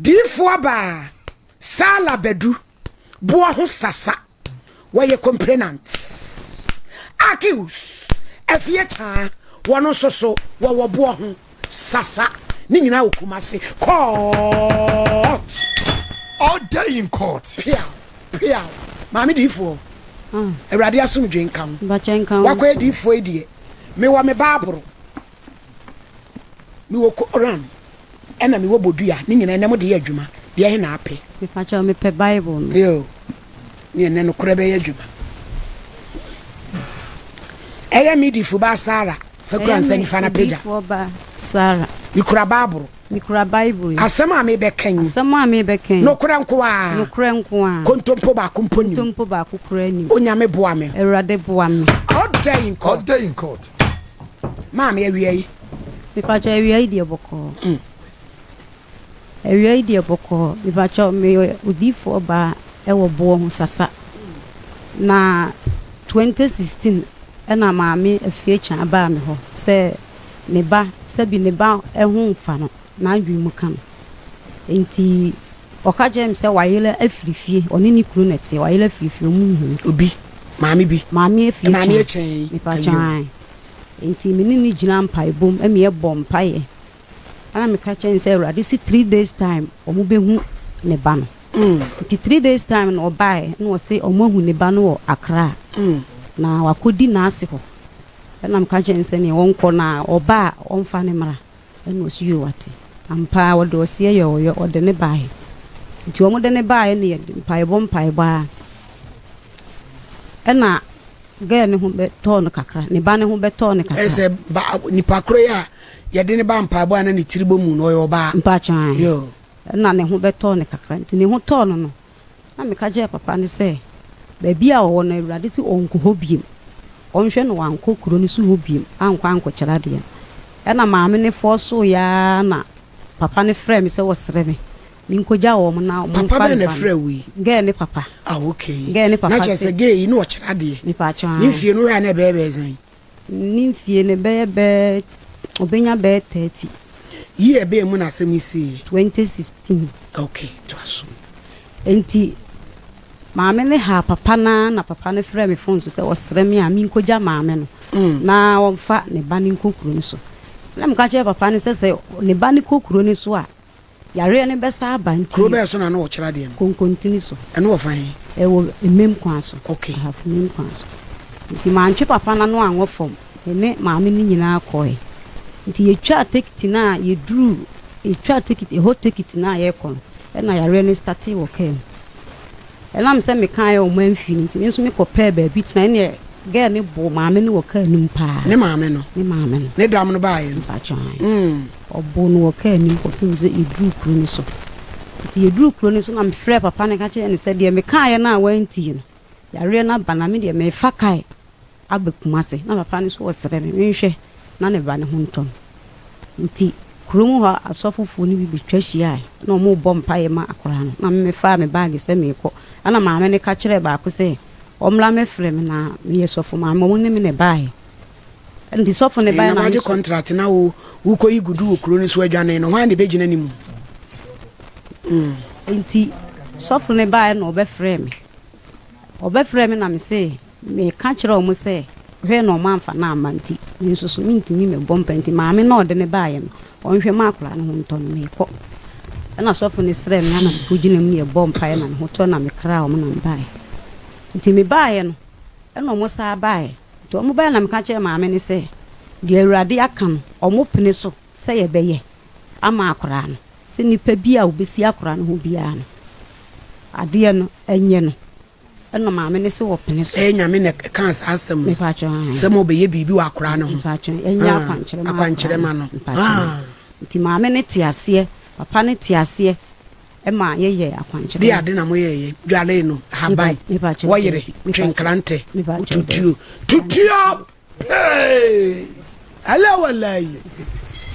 Difo ba sala Badu boa ho sasa weye complainant accuse Afia Achiaa wono soso wo boa ho sasa ni nyina okumase court all day in court pia mami Difo Erade asumdwe nkan wakwa Difo edie me wa me babro me wo Quran ena me wo bodua ni nyina enam de adwuma de he na ape me facha me pe Bible yo ni ene no kora be adwuma eya me Difo ba Sara fa kura nsani fa na peja Difo ba Sara mi kura babro mi kura Bible asema me be kan no kura nko a kontompo ba komponi kontompo ba kukura ni onyame boa me Erade boa me all day in court mama awia yi me facha awia yi de boko awia yi de boko me facha me Odifo ba ewo bo ho sasa na 2016 ena maame Afia Achiaa ba me ho se ne ba sabi ne ba ehu mfa no na adwimu kan enti okajem se wayele afirifie oni ni kru nete wayele afirifie omunhu obi maame bi maame Afia Achiaa me pacha enti mini ni gina mpai bom eme e bom pai ana me ka chen se Erade si 3 days time omu behu ne ba no enti 3 days time no obai no se omu hu ne ba no Accra na wakodi na ase ho na me ka chen se ne wonko na oba omfa ne mara eno siyo wate ampa wodo sie yo ode ne bae nti omo de ne bae ne mpai bom pai ba ena ge ne ho be to no kakra ne ba ne ho be to ne kakra ese ba ni pakro ya ye de ne ba mpa bo ana ne tiribo mu no yo ba mpa chan yo na ne ho be to ne kakra nti ne ho to no na me ka je papa ne se ba bia wo no Erade si onko hobiem onhwe no wanko kuro ne su hobiem anko kyera de ena maame ne foso ya na papa ne frɛ me se wo sere me minkoja wo mo na mo fa papa ne frɛ wi ge ne papa okay ge ne papa na chese ge no kyera de ni pa chan ni fie no ya na be zan ni fie ne be obenya be 30 ye be mu na asem isi 2016 okay to aso enti maame ne ha papa na papa ne frɛ me phone so se wo sere me a minkoja maame no na wo fa ne ba ne kokuro no so na me ka che papa ne se ne ba ne kokuro ne so a yare ne besa abanti kro be so na no kyera de konkontini so eno wo fan e wo emem kwa so okay have mem kwa so nti manche papa na no anwo fom ene maame ni nyina akoe nti yetwa ticket na yedru yetwa ticket ho ticket na ye kon e na yare ne start wo kem ela me se me kan o manfi nti me so me kopɛ ba bi tina ne ge ne bo maame ne wo ka nim pa ne maame no ne dam no ba ye pa chan obo no wo ka nim ko pim se edru kru ni so nti edru kru ni so na me frɛ papa ne ka che ne se de me kan ye na wanti no yare na bana me de me fa kai abekumase na papa ne so wo sere me nhwɛ na ne ba ne ho ntom nti krumu ha asofufu ni bi twahia na omo bom paye ma akora no na me fa me bag se me ko ana maame ne ka kire ba ko se omla me frɛ me na me yesofu maame mo ne me ne bae ndi sofu ne bae na ma contract na wo ko igudu okro ni so adwane no hwan de begina ni mu nti sofu ne bae na obefrɛ me na me se me ka kire o mo se hwe no manfa na amanti me nso so mintimi me bompa nti maame na ode ne bae no onhwe ma akora no honton me ko na sofu ne srɛ me na ko gina mu ye bompa na ho to na me kra o mo na bae nti me bae no eno mo sa bae to mo bae na me ka kire maame ne se de Erade aka no o mo pene so se ye beye ama akora no se nipa bi a obesi akora no ho bia no ade no enye no eno maame ne se wo pene so nyame ne kan asem me pa cho se mo be ye bibi wa akora no ho pa cho enya akwankyere ma no nti maame ne tiase papa ne tiase e ma ye akwankyere bi ade na mo ye dwale no habai wo yire twenkrante tutuo hey ala wallahi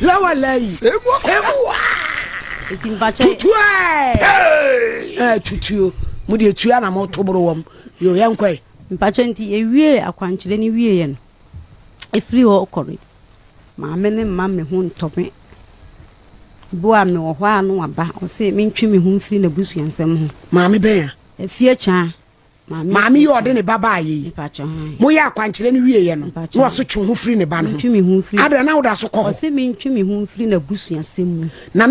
la wallahi semwa tutuo tutuo mu de tuya na mo toboro wom yo yankoi mpacho nti ewie akwankyere ni wie ye no efiri ho okori maame ne mma me ho ntome boa me wo hwa no aba o se me ntwe me hu mfiri na busuansem ho maame ben Afia Achiaa maame yo de ne baba yi mo ya akwankyere no wie ye no no so twe hu firi ne ba no ntwe me hu mfiri ada na wo da so ko o se me ntwe me hu mfiri na busuansem mu na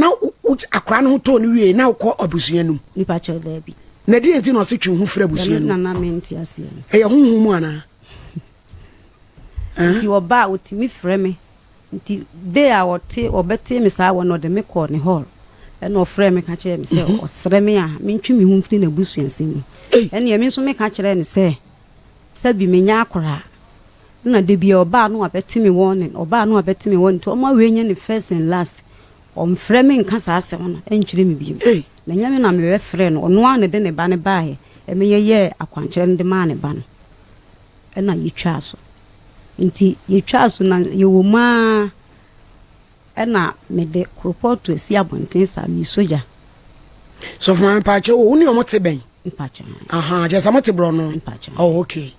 akra no to no wie na wo ko abusua no nipa cho da bi na di enti no so twe hu firi abusua no na menti ase e ye hu mu ana ti oba otimi frɛ me nti de a wote obete me saa wono de me call ne hall ena ofrɛ me ka kyerɛ me sɛ osrɛ me a me ntwe me hu mfiri na busuansem mu ena ye me nso me ka kyerɛ ne sɛ bi me nya akora na de bia oba no abete me warning oba no abete me warning to o ma we nya ne first and last omfrɛ me nka saa asɛm no enkyerɛ me biem na nya me na me we frɛ no ono a ne de ne ba ne baaye e me ye akwankyerɛ ne de ma ne ba no ena yitwa so nti yitwa so na yewoma ena me de report to esi abonten sa mi soja so from my patch wo ni omote ben patch aha je samote bro no oh okay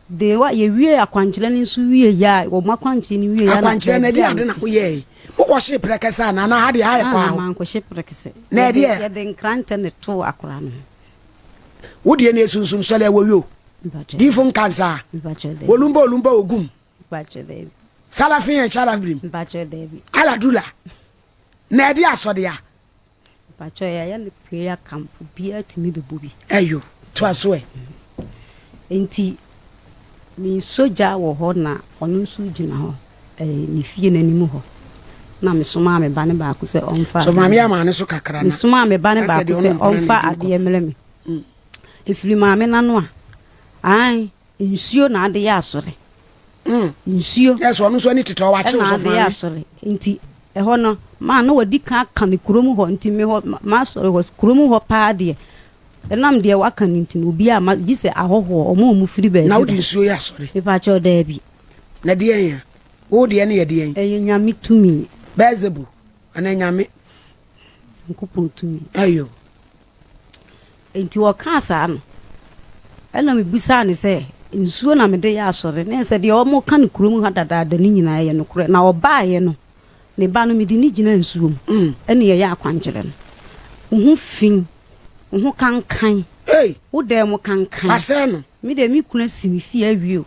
de wa ye wie akwankyere ni so wie ya wo makwankyere ni wie ya akwankyere na de ade na ho ye wo ko hye prekesa na na ha de ha ye kwa man ko hye prekese na de ye de nkrante ne to akora no wo de na esunsum so le wo yo Difon kansa olumba ogum salafin en charabrim ala dula na edi asode ya pacho ya le prayer camp bia timi bebubi ayo to aso enti mi soja wo ho na onu nsu gina ho ni fie nanimu ho na me soma me ba ne ba ko se onfa so mama ya ma ne so kakra na me soma me ba ne ba ko se onfa ade emele me efiri mama na no a ai nsuo na ade ya asore nsuo yes onu so ni tito wa che so fa ya asore nti e ho no ma no wadi ka ne kurom ho nti me ho ma sore ho kurom ho pa de enam de wa kan nti no bi a ma gise ahoho omo mu firi ba na wodi nsuo ya asore pe pa cho da bi na de yan wo de ne ye de yan e nyame tumi bezebu ana nyame nkupon tumi ayo nti wo ka sa no ena me busa ne se nsuo na me de ya asore ne se de o mo kan kurom ha dada ni nyina ye no kure na oba ye no ne ba no me di ni gina nsuo ene ye ya akwankyere no hu fin hu kankan wo de mo kankan ase no me de mi kuna simi fie awie o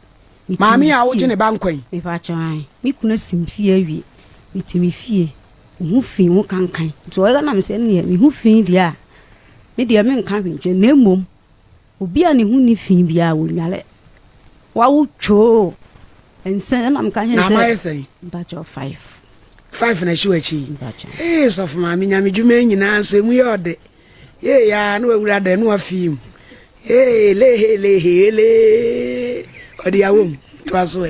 maami a wo je ne ba nkwan me pa chan mi kuna simi fie awie mi timi fie hu fin hu kankan to o ga na me se ne mi hu fin dia me de me nkan hwentwe na emom obi a ne hu ni fin bia wo nwale wa wo cho ense na mka nye na ma yesen batch of 5 na shi wachi so for ma mi nyame dwuma nyina so emu ye ode ya na wawura da no afim le odi awom to aso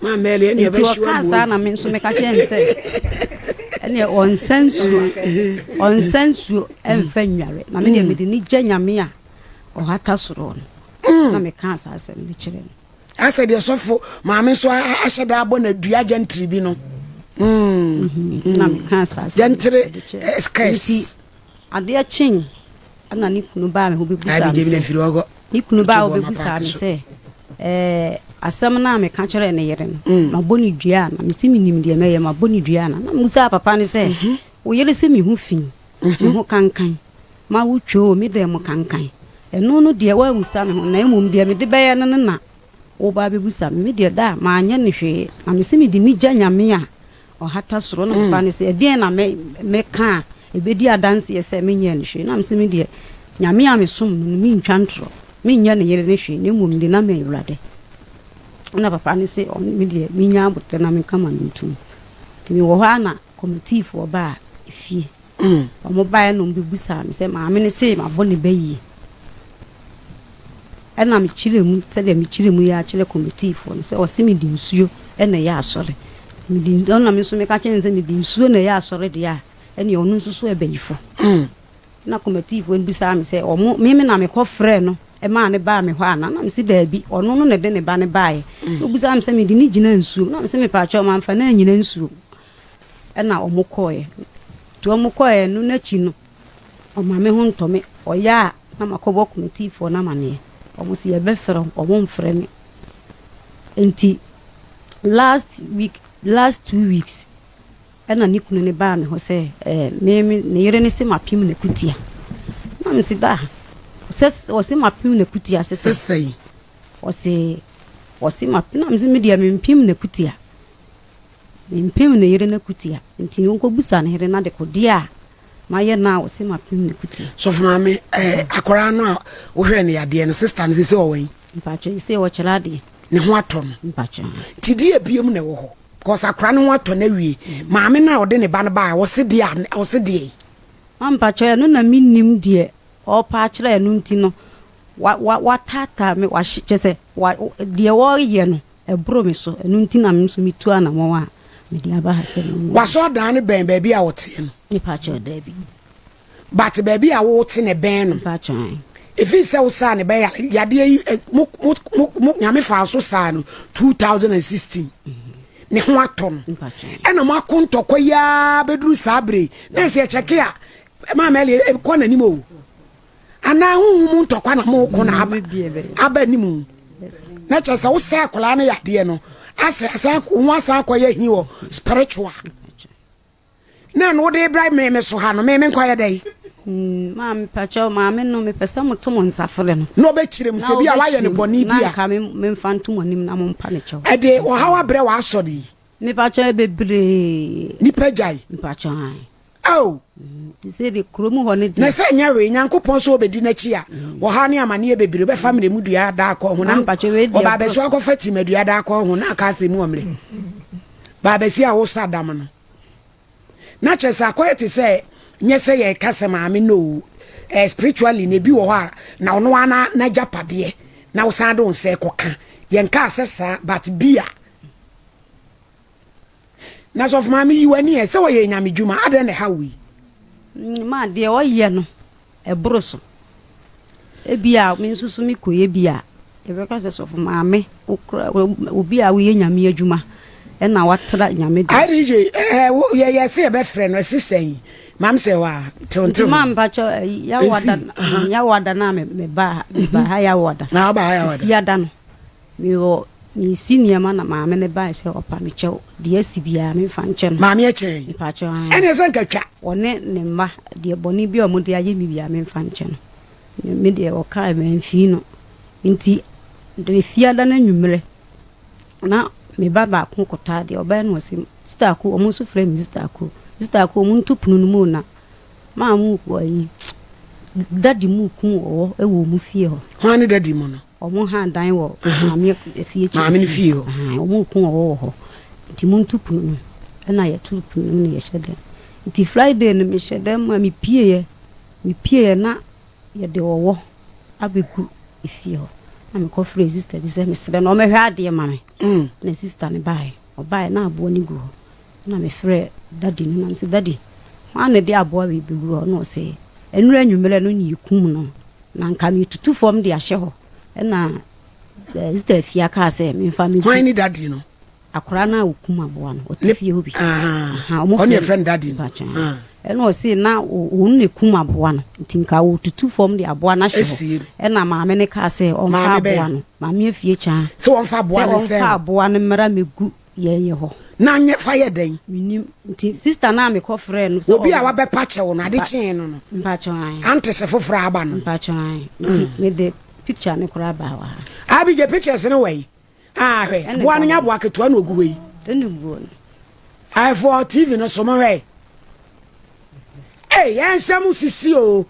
ma mele ene be shi wa mo na me so me ka chense ene on sensu enfa nware na me de ni gya nyame a o hata soro no na me ka asase me kire no asa de sofo maame so ahyeda abo na dua gentry bi no na me ka asase gentry scarce ade a chin ana ni kunu ba me ho bebusa abi je bi na firi ogo ni kunu ba ho bebusa me se asam na me ka kire ne yere no na boni dua na me simi nim de me ye ma boni dua na musa papa ne se wo yele se mi hu fin mi hu kankan ma wo two mi de mo kankan eno no de wa musa me ho na emom de me de be ye no na wo ba bebusa me de da ma anya ne hwe na me simi di ni gya nyame a o hata soro no papa ne se de na me ka ebedi adanse ye se me nya ne hwe na me simi de nyame a me som no mi ntwa ntro mi nya ne yere ne hwe ne emom de na me awurade na papa ne se on mi de mi nya abote na me kama ntum ti mi wo ha na committee for ba efie omo ba no mbibusa me se ma me ne se ma bo ne bayi ena me chire mu se de me chire mu ya chire committee for se o se mi di nsuo ena ya asore mi di na me so me ka chen se mi di nsuo na ya asore de ya ena onu nso so ebayifo na committee for mbisa me se omo me na me ko frɛ no e ma ne ba me hɔ ana na me si da bi ono no ne de ne ba ne bae obisa me se me di ni gina nsuo na me se me pa cha ma mfa na nyina nsuo ena omo koye to omo koye no na chi no o ma me ho ntome o ya na makobo committee for na mane omo si e be fere omo mfre me enti last 2 weeks ena ni kunu ne ba me ho se me ne yere ne se mapim ne kutia na me se da o se mapim ne kutia se sei o se mapim na me se media me mpim ne kutia me mpim ne yere ne kutia nti nko busa ne yere na de kodia ma ye na o se mapim ne kutia so for mame akora no wo hwe ne yade ne sister ne se o wen mpacho se o chelade ne ho ato no mpacho tidi ebiem ne wo ho because akora ne ho ato na wie maame na ode ne ba ne ba wo se de mpacho no na minim de o pa kire enu nti no wa tata me wa chese wa de wo ye no ebro me so enu nti na me so mitu ana mo wa me dia ba ha se no wa so dan ne ben ba bi a wote no mpacho da bi but ba bi a wote ne ben no mpacho if you say usa ne be yade mu nyame fa so sa no 2016 ne ho ato no ena makontokwa ya beduru sabre na se cheke a ma mele ko na nimo ana hu ntokwa na mo ko na aba nimu na cha sa usa akola na yade no asa ko ho asa akoya hi wo spiritual na no de Ibrahim me so ha no me nkwa ya dai mam pacho maame no me pesa moto mo nsafre no no be kire mu se bia wa ye ne boni bia na ka me mfa ntomo nim na mo mpa ne chew ede o hawa bre wa asori me pacho e bebre ni pejai pacho ai oh ti se de kromu ho ne de na se nyawe nyankopon so obedi na chi a wo ha ne amane e bebre be family mu dua da akọ ho na oba be so akọ fati madua da akọ ho na aka se mu omre ba be si a wo sadam no na chese akoyete se nyese ye kase maame no spiritually ne bi wo ha na ono ana na japade na wo san do nse koka ye nka asesa but bia na so of maame yiwani e se wo ye nyame dwuma ade ne hawi ma de o ye no e broso e bia me nsusu mi koye bia e be ka se so of maame obi a wo ye nyame adwuma e na watra nyame de arije ye se e be frɛ no sister yi mam se wa tonto mam pacho ya wada na me ba ha ya wada na ba ha ya wada ya da no mi senior ma na maame ne ba se opa me chew de asibia me fa nche no maame eche me pacho ene se nkatwa one ne ma de boni bi o mu de aye mi bia me fa nche no me de o kai me mfi no nti de fia da na nwumre na me baba ko kota de oba no se sister ko o mu so frame sister ko mu ntupunu no mu na ma mu ko yi daddy mu ku o e wo mu fie ho hwan daddy mu no o mu ha dan wo maame fie chi maame fie ho o mu ku o ho nti mu ntupunu no e na ya tupunu no ye hyede nti Friday no me hyede ma me pie ye na ye de wo abeku fie ho na me ko free sister bi se me sebe na o me hwa ade ma me na sister ne bai o bai na abo ni gu na me frɛ daddy no na se daddy wane de abo we bigu no se enura nwumere no ni kum no na nka me tutu fom de ahye ho na sister Afia ka se me fa me why ni daddy no akora na okum abo no o tifie ho bi aha o ne friend daddy no eno o se na o ne kum abo no ntinka o tutu fom de abo na hye ho na maame ne ka se o fa abo no maame Afia cha se won fa abo no se fa abo no mara megu ye ho na nye fire den minim nti sister na me ko frɛ no so obi a wabe pache wo na ade chen no no mpacho ai ante se foforo aba no mpacho ai me de picture ne kura ba wa abi je pictures ne wey hwe bo anu nya bo aketo na ogu wey enu bo ai for TV no so mo hwe yan samu sisi o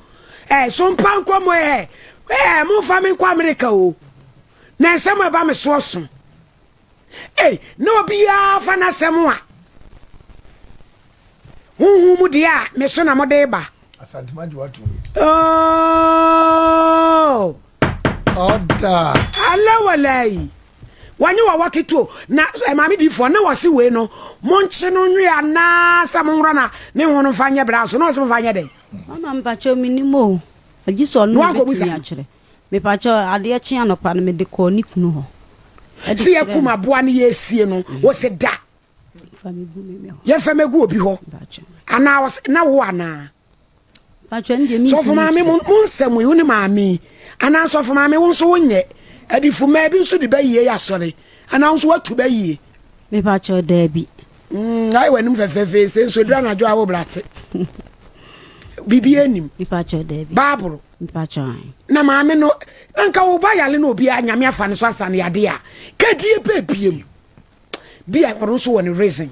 SOMPA NKOMO mu fa me kwa America o na samu e ba me so so no bia fa na semu a mu dia me so na mo de ba asantuma watu oh oda ala walai wanyu wa waketo na maami difo na wasi we no monche no nwia na samnro na ne hono fanya bra so no so fanya de mama mpacho minimo agiso no be akire me pacho ade Achiaa no pa no me de ko ni kunu ho si yakuma boa ne yesie no wo se da famegu me ho ye famegu obi ho ana na wo ana pacho ndie mi so for maami mun semu yu ni maami ana so for maami won so wonye Adifo ma bi nso de ba yie ya sore ana nso watu ba yie me pacho da bi I went fefe so dra jo awo brate bibi enim ipacho David Bible ipacho na maame no nka wo ba yale no obi anyame afa ne so asane yade a kadie pe biem bia oro so woni reason